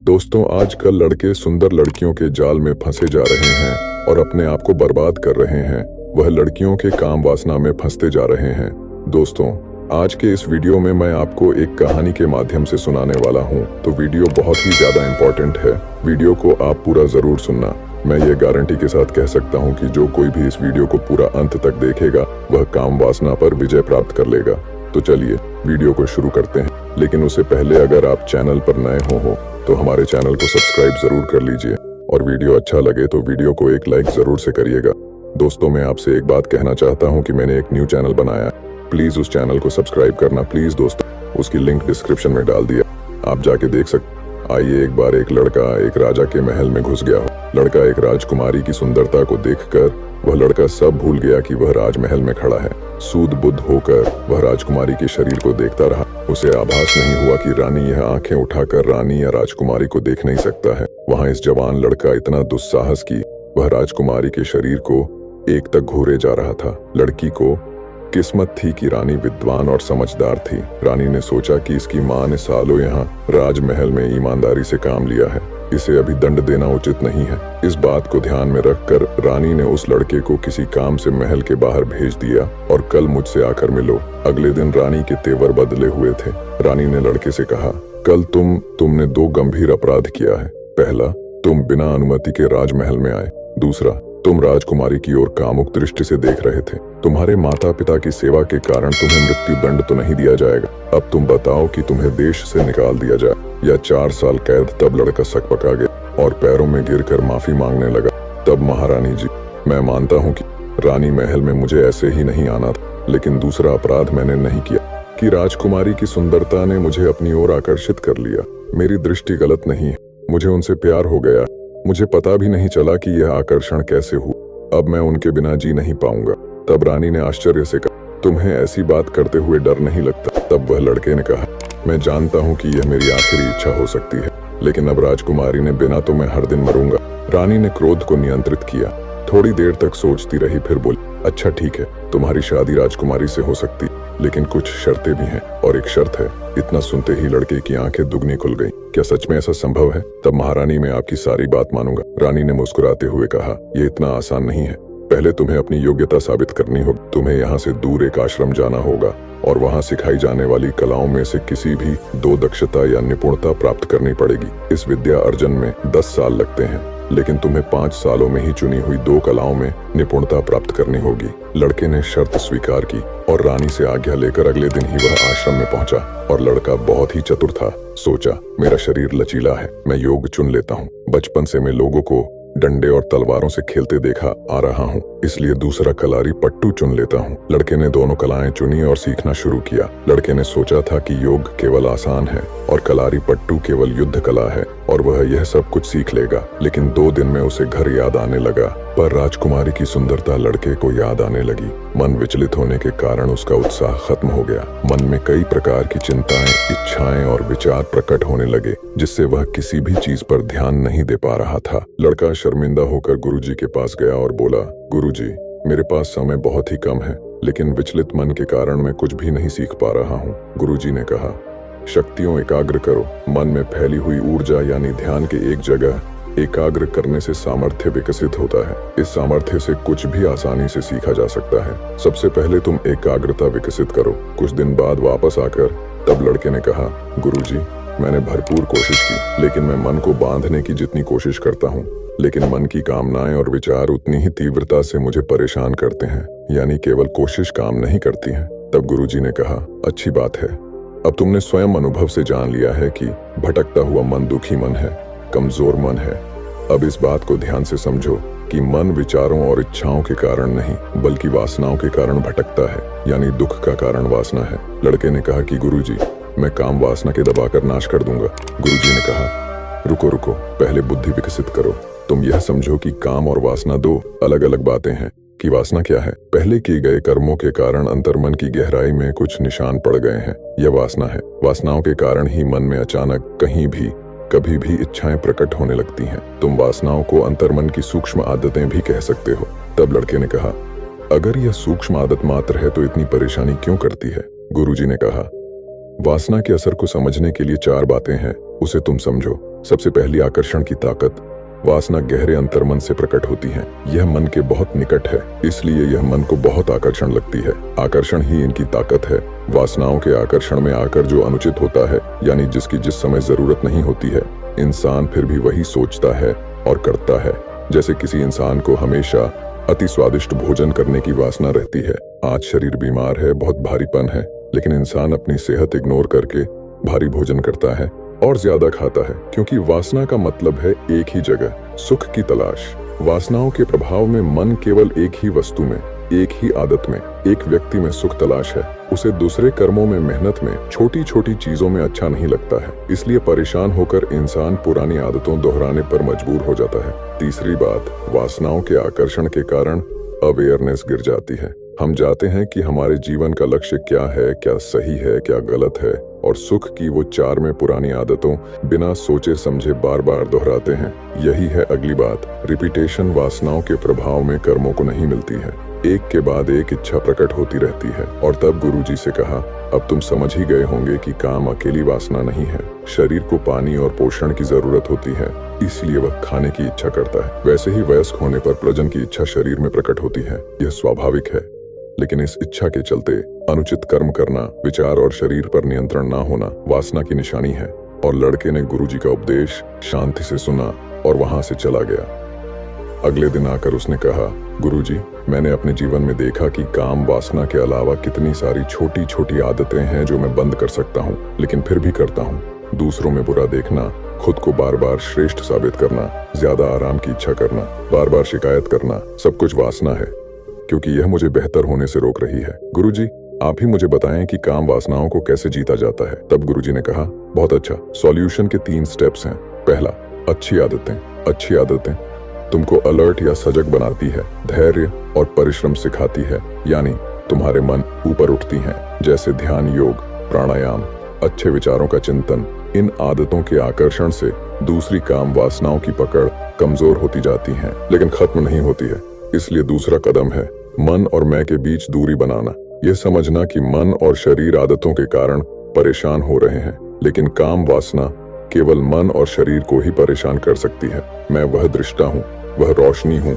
दोस्तों, आजकल लड़के सुंदर लड़कियों के जाल में फंसे जा रहे हैं और अपने आप को बर्बाद कर रहे हैं। वह लड़कियों के काम वासना में फंसते जा रहे हैं। दोस्तों, आज के इस वीडियो में मैं आपको एक कहानी के माध्यम से सुनाने वाला हूं, तो वीडियो बहुत ही ज्यादा इम्पोर्टेंट है। वीडियो को आप पूरा जरूर सुनना। मैं ये गारंटी के साथ कह सकता हूं कि जो कोई भी इस वीडियो को पूरा अंत तक देखेगा वह काम वासना पर विजय प्राप्त कर लेगा। तो चलिए वीडियो को शुरू करते हैं। लेकिन उससे पहले अगर आप चैनल पर नए हो तो हमारे चैनल को सब्सक्राइब जरूर कर लीजिए और वीडियो अच्छा लगे तो वीडियो को एक लाइक जरूर से करिएगा। दोस्तों, मैं आपसे एक बात कहना चाहता हूं कि मैंने एक न्यू चैनल बनाया है। प्लीज उस चैनल को सब्सक्राइब करना प्लीज दोस्तों। उसकी लिंक डिस्क्रिप्शन में डाल दिया, आप जाके देख सकते। आइए, एक बार एक लड़का एक राजा के महल में घुस गया हो। लड़का एक राजकुमारी की सुंदरता को देखकर वह लड़का सब भूल गया कि वह राजमहल में खड़ा है। सूद बुद्ध होकर वह राजकुमारी के शरीर को देखता रहा। उसे आभास नहीं हुआ कि रानी यह आंखें उठाकर रानी या राजकुमारी को देख नहीं सकता है। वहां इस जवान लड़का इतना दुस्साहस कि वह राजकुमारी के शरीर को एक तक घूरे जा रहा था। लड़की को किस्मत थी कि रानी विद्वान और समझदार थी। रानी ने सोचा कि इसकी माँ ने सालों यहाँ राजमहल में ईमानदारी से काम लिया है, इसे अभी दंड देना उचित नहीं है। इस बात को ध्यान में रखकर रानी ने उस लड़के को किसी काम से महल के बाहर भेज दिया और कल मुझसे आकर मिलो। अगले दिन रानी के तेवर बदले हुए थे। रानी ने लड़के से कहा, कल तुमने दो गंभीर अपराध किया है। पहला, तुम बिना अनुमति के राजमहल में आए। दूसरा, तुम राजकुमारी की ओर कामुक दृष्टि से देख रहे थे। तुम्हारे माता पिता की सेवा के कारण तुम्हें मृत्यु दंड तो नहीं दिया जाएगा। अब तुम बताओ कि तुम्हें देश से निकाल दिया जाए या 4 साल कैद। तब लड़का सकपका गया और पैरों में गिरकर माफी मांगने लगा। तब महारानी जी, मैं मानता हूँ कि रानी महल में मुझे ऐसे ही नहीं आना था, लेकिन दूसरा अपराध मैंने नहीं किया कि राजकुमारी की सुंदरता ने मुझे अपनी ओर आकर्षित कर लिया। मेरी दृष्टि गलत नहीं है, मुझे उनसे प्यार हो गया। मुझे पता भी नहीं चला कि यह आकर्षण कैसे हुआ। अब मैं उनके बिना जी नहीं पाऊंगा। तब रानी ने आश्चर्य से कहा, तुम्हें ऐसी बात करते हुए डर नहीं लगता? तब वह लड़के ने कहा, मैं जानता हूँ कि यह मेरी आखिरी इच्छा हो सकती है, लेकिन अब राजकुमारी ने बिना तो मैं हर दिन मरूंगा। रानी ने क्रोध को नियंत्रित किया। थोड़ी देर तक सोचती रही, फिर बोली, अच्छा ठीक है, तुम्हारी शादी राजकुमारी से हो सकती, लेकिन कुछ शर्तें भी हैं। और एक शर्त है। इतना सुनते ही लड़के की आंखें दुगनी खुल गईं। क्या सच में ऐसा संभव है? तब महारानी, मैं आपकी सारी बात मानूंगा। रानी ने मुस्कुराते हुए कहा, यह इतना आसान नहीं है। पहले तुम्हें अपनी योग्यता साबित करनी होगी। तुम्हें यहाँ से दूर एक आश्रम जाना होगा और वहाँ सिखाई जाने वाली कलाओं में से किसी भी 2 दक्षता या निपुणता प्राप्त करनी पड़ेगी। इस विद्या अर्जन में 10 साल लगते हैं, लेकिन तुम्हें 5 सालों में ही चुनी हुई 2 कलाओं में निपुणता प्राप्त करनी होगी। लड़के ने शर्त स्वीकार की और रानी से आज्ञा लेकर अगले दिन ही वह आश्रम में पहुंचा। और लड़का बहुत ही चतुर था। सोचा, मेरा शरीर लचीला है, मैं योग चुन लेता हूँ। बचपन से मैं लोगों को डंडे और तलवारों से खेलते देखा आ रहा हूँ, इसलिए दूसरा कलारी पट्टू चुन लेता हूँ। लड़के ने दोनों कलाएं चुनी और सीखना शुरू किया। लड़के ने सोचा था कि योग केवल आसान है और कलारी पट्टू केवल युद्ध कला है और वह यह सब कुछ सीख लेगा। लेकिन 2 दिन में उसे घर याद आने लगा, पर राजकुमारी की सुंदरता लड़के को याद आने लगी। मन विचलित होने के कारण उसका उत्साह खत्म हो गया। मन में कई प्रकार की चिंताएं, इच्छाएं और विचार प्रकट होने लगे, जिससे वह किसी भी चीज पर ध्यान नहीं दे पा रहा था। लड़का शर्मिंदा होकर गुरुजी के पास गया और बोला, गुरुजी, मेरे पास समय बहुत ही कम है, लेकिन विचलित मन के कारण मैं कुछ भी नहीं सीख पा रहा हूँ। गुरुजी ने कहा, शक्तियों एकाग्र करो। मन में फैली हुई ऊर्जा यानी ध्यान के एक जगह एकाग्र करने से सामर्थ्य विकसित होता है। इस सामर्थ्य से कुछ भी आसानी से सीखा जा सकता है। सबसे पहले तुम एकाग्रता विकसित करो। कुछ दिन बाद वापस आकर तब लड़के ने कहा, गुरुजी, मैंने भरपूर कोशिश की, लेकिन मैं मन को बांधने की जितनी कोशिश करता हूँ, लेकिन मन की कामनाएं और विचार उतनी ही तीव्रता से मुझे परेशान करते हैं, यानी केवल कोशिश काम नहीं करती है। तब गुरुजी ने कहा, अच्छी बात है, अब तुमने स्वयं अनुभव से जान लिया है कि भटकता हुआ मन दुखी मन है, कमजोर मन है। अब इस बात को ध्यान से समझो कि मन विचारों और इच्छाओं के कारण नहीं, बल्कि वासनाओं के कारण भटकता है, यानी दुख का कारण वासना है। लड़के ने कहा कि गुरुजी, मैं काम वासना के दबाकर नाश कर दूंगा। गुरुजी ने कहा, रुको रुको, पहले बुद्धि विकसित करो। तुम यह समझो कि काम और वासना 2 अलग अलग बातें हैं। कि वासना क्या है? पहले किए गए कर्मों के कारण अंतर्मन की गहराई में कुछ निशान पड़ गए हैं, यह वासना है। वासनाओं के कारण ही मन में अचानक कहीं भी कभी भी इच्छाएं प्रकट होने लगती हैं। तुम वासनाओं को अंतर्मन की सूक्ष्म आदतें भी कह सकते हो। तब लड़के ने कहा, अगर यह सूक्ष्म आदत मात्र है तो इतनी परेशानी क्यों करती है? गुरुजी ने कहा, वासना के असर को समझने के लिए 4 बातें हैं, उसे तुम समझो। सबसे पहली, आकर्षण की ताकत। वासना गहरे अंतर्मन से प्रकट होती है। यह मन के बहुत निकट है, इसलिए यह मन को बहुत आकर्षण लगती है। आकर्षण ही इनकी ताकत है। वासनाओं के आकर्षण में आकर जो अनुचित होता है, यानी जिसकी जिस समय जरूरत नहीं होती है, इंसान फिर भी वही सोचता है और करता है। जैसे किसी इंसान को हमेशा अति स्वादिष्ट भोजन करने की वासना रहती है। आज शरीर बीमार है, बहुत भारीपन है, लेकिन इंसान अपनी सेहत इग्नोर करके भारी भोजन करता है और ज्यादा खाता है, क्योंकि वासना का मतलब है एक ही जगह, सुख की तलाश। वासनाओं के प्रभाव में मन केवल एक ही वस्तु में, एक ही आदत में, एक व्यक्ति में सुख तलाश है। उसे दूसरे कर्मों में, मेहनत में, छोटी छोटी चीजों में अच्छा नहीं लगता है। इसलिए परेशान होकर इंसान पुरानी आदतों दोहराने पर मजबूर हो जाता है। तीसरी बात, वासनाओं के आकर्षण के कारण अवेयरनेस गिर जाती है। हम जाते हैं कि हमारे जीवन का लक्ष्य क्या है, क्या सही है, क्या गलत है, और सुख की वो 4 में पुरानी आदतों बिना सोचे समझे बार बार दोहराते हैं। यही है अगली बात, रिपीटेशन वासनाओं के प्रभाव में कर्मों को नहीं मिलती है। एक के बाद एक इच्छा प्रकट होती रहती है। और तब गुरुजी से कहा, अब तुम समझ ही गए होंगे कि काम अकेली वासना नहीं है। शरीर को पानी और पोषण की जरूरत होती है, इसलिए वह खाने की इच्छा करता है। वैसे ही वयस्क होने पर प्रजनन की इच्छा शरीर में प्रकट होती है। यह स्वाभाविक है, लेकिन इस इच्छा के चलते अनुचित कर्म करना, विचार और शरीर पर नियंत्रण ना होना वासना की निशानी है। और लड़के ने गुरुजी का उपदेश शांति से सुना और वहां से चला गया। अगले दिन आकर उसने कहा, गुरुजी, मैंने अपने जीवन में देखा कि काम वासना के अलावा कितनी सारी छोटी छोटी आदतें हैं जो मैं बंद कर सकता हूँ, लेकिन फिर भी करता हूँ। दूसरों में बुरा देखना, खुद को बार बार श्रेष्ठ साबित करना, ज्यादा आराम की इच्छा करना, बार बार शिकायत करना, सब कुछ वासना है, क्योंकि यह मुझे बेहतर होने से रोक रही है। गुरुजी, आप ही मुझे बताएं कि काम वासनाओं को कैसे जीता जाता है। तब गुरुजी ने कहा, बहुत अच्छा, सॉल्यूशन के 3 स्टेप्स हैं। पहला, अच्छी आदतें। अच्छी आदतें तुमको अलर्ट या सजग बनाती है, धैर्य और परिश्रम सिखाती है, यानी तुम्हारे मन ऊपर उठती हैं, जैसे ध्यान, योग, प्राणायाम, अच्छे विचारों का चिंतन। इन आदतों के आकर्षण से दूसरी काम वासनाओं की पकड़ कमजोर होती जाती है, लेकिन खत्म नहीं होती है। इसलिए दूसरा कदम है मन और मैं के बीच दूरी बनाना। यह समझना कि मन और शरीर आदतों के कारण परेशान हो रहे हैं, लेकिन काम वासना केवल मन और शरीर को ही परेशान कर सकती है। मैं वह दृष्टा हूँ, वह रोशनी हूँ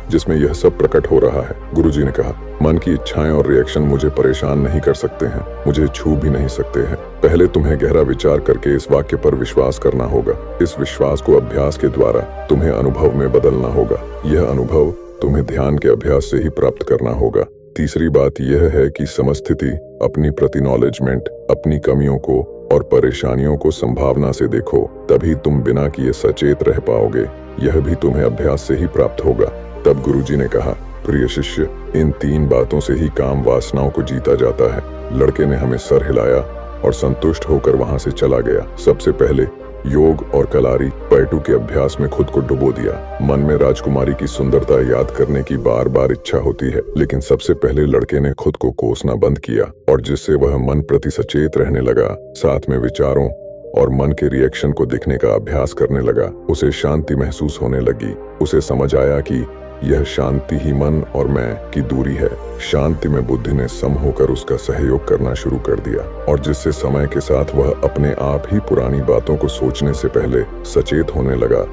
जिसमें यह सब प्रकट हो रहा है। गुरुजी ने कहा, मन की इच्छाएं और रिएक्शन मुझे परेशान नहीं कर सकते हैं, मुझे छू भी नहीं सकते हैं। पहले तुम्हें गहरा विचार करके इस वाक्य पर विश्वास करना होगा। इस विश्वास को अभ्यास के द्वारा तुम्हें अनुभव में बदलना होगा। यह अनुभव तुम्हें ध्यान के अभ्यास से ही प्राप्त करना होगा। तीसरी बात यह है कि समस्थिति, अपनी प्रति नॉलेजमेंट, अपनी कमियों को और परेशानियों को संभावना से देखो, तभी तुम बिना किए सचेत रह पाओगे। यह भी तुम्हें अभ्यास से ही प्राप्त होगा। तब गुरुजी ने कहा, प्रिय शिष्य, इन 3 बातों से ही काम वासनाओं को जीता जाता है। लड़के ने हमें सर हिलाया और संतुष्ट होकर वहां से चला गया। सबसे पहले योग और कलारी पैटू के अभ्यास में खुद को डुबो दिया। मन में राजकुमारी की सुंदरता याद करने की बार बार इच्छा होती है, लेकिन सबसे पहले लड़के ने खुद को कोसना बंद किया, और जिससे वह मन प्रति सचेत रहने लगा, साथ में विचारों और मन के रिएक्शन को दिखने का अभ्यास करने लगा। उसे शांति महसूस होने लगी। उसे समझ आया कि यह शांति ही मन और मैं की दूरी है। शांति में बुद्धि ने सम होकर उसका सहयोग करना शुरू कर दिया, और जिससे समय के साथ वह अपने आप ही पुरानी बातों को सोचने से पहले सचेत होने लगा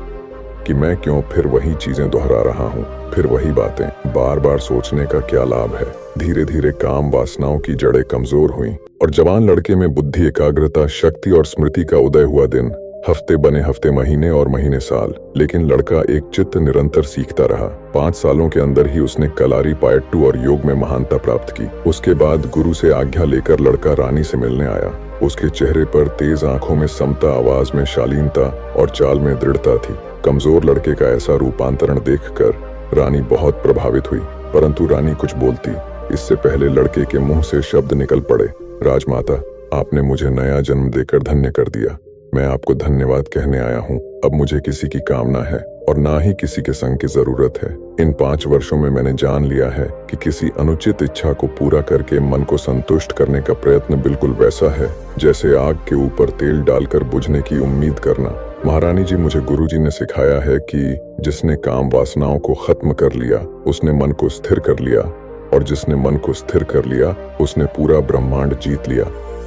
कि मैं क्यों फिर वही चीजें दोहरा रहा हूँ, फिर वही बातें बार बार सोचने का क्या लाभ है। धीरे धीरे काम वासनाओं की जड़ें कमजोर हुईं, और जवान लड़के में बुद्धि, एकाग्रता, शक्ति और स्मृति का उदय हुआ। दिन हफ्ते बने, हफ्ते महीने और महीने साल, लेकिन लड़का एक चित्त निरंतर सीखता रहा। 5 सालों के अंदर ही उसने कलारी, पायट्टू और योग में महानता प्राप्त की। उसके बाद गुरु से आज्ञा लेकर लड़का रानी से मिलने आया। उसके चेहरे पर तेज आंखों में समता, आवाज में शालीनता और चाल में दृढ़ता थी। कमजोर लड़के का ऐसा रूपांतरण देखकर रानी बहुत प्रभावित हुई, परंतु रानी कुछ बोलती इससे पहले लड़के के मुंह से शब्द निकल पड़े, राजमाता, आपने मुझे नया जन्म देकर धन्य कर दिया। मैं आपको धन्यवाद कहने आया हूँ। अब मुझे किसी की कामना है और ना ही किसी के संग की जरूरत है। इन 5 वर्षों में मैंने जान लिया है कि किसी अनुचित इच्छा को पूरा करके मन को संतुष्ट करने का प्रयत्न बिल्कुल वैसा है जैसे आग के ऊपर तेल डालकर बुझने की उम्मीद करना। महारानी जी, मुझे गुरुजी ने सिखाया है कि जिसने काम वासनाओं को खत्म कर लिया उसने मन को स्थिर कर लिया, और जिसने मन को स्थिर कर लिया उसने पूरा ब्रह्मांड जीत लिया।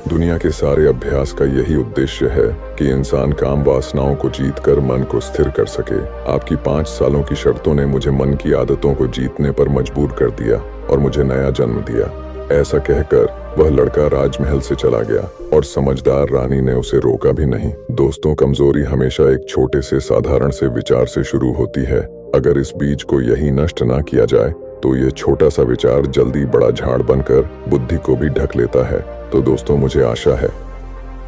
दुनिया के सारे अभ्यास का यही उद्देश्य है कि इंसान काम वासनाओं को जीतकर मन को स्थिर कर सके। आपकी 5 सालों की शर्तों ने मुझे मन की आदतों को जीतने पर मजबूर कर दिया और मुझे नया जन्म दिया। ऐसा कहकर वह लड़का राजमहल से चला गया और समझदार रानी ने उसे रोका भी नहीं। दोस्तों, कमजोरी हमेशा एक छोटे से साधारण से विचार से शुरू होती है। अगर इस बीज को यही नष्ट ना किया जाए तो ये छोटा सा विचार जल्दी बड़ा झाड़ बनकर बुद्धि को भी ढक लेता है। तो दोस्तों, मुझे आशा है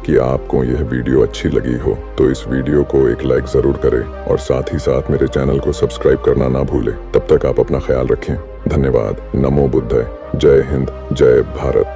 कि आपको यह वीडियो अच्छी लगी हो, तो इस वीडियो को एक लाइक जरूर करें और साथ ही साथ मेरे चैनल को सब्सक्राइब करना ना भूलें। तब तक आप अपना ख्याल रखें। धन्यवाद। नमो बुद्धाय। जय हिंद, जय भारत।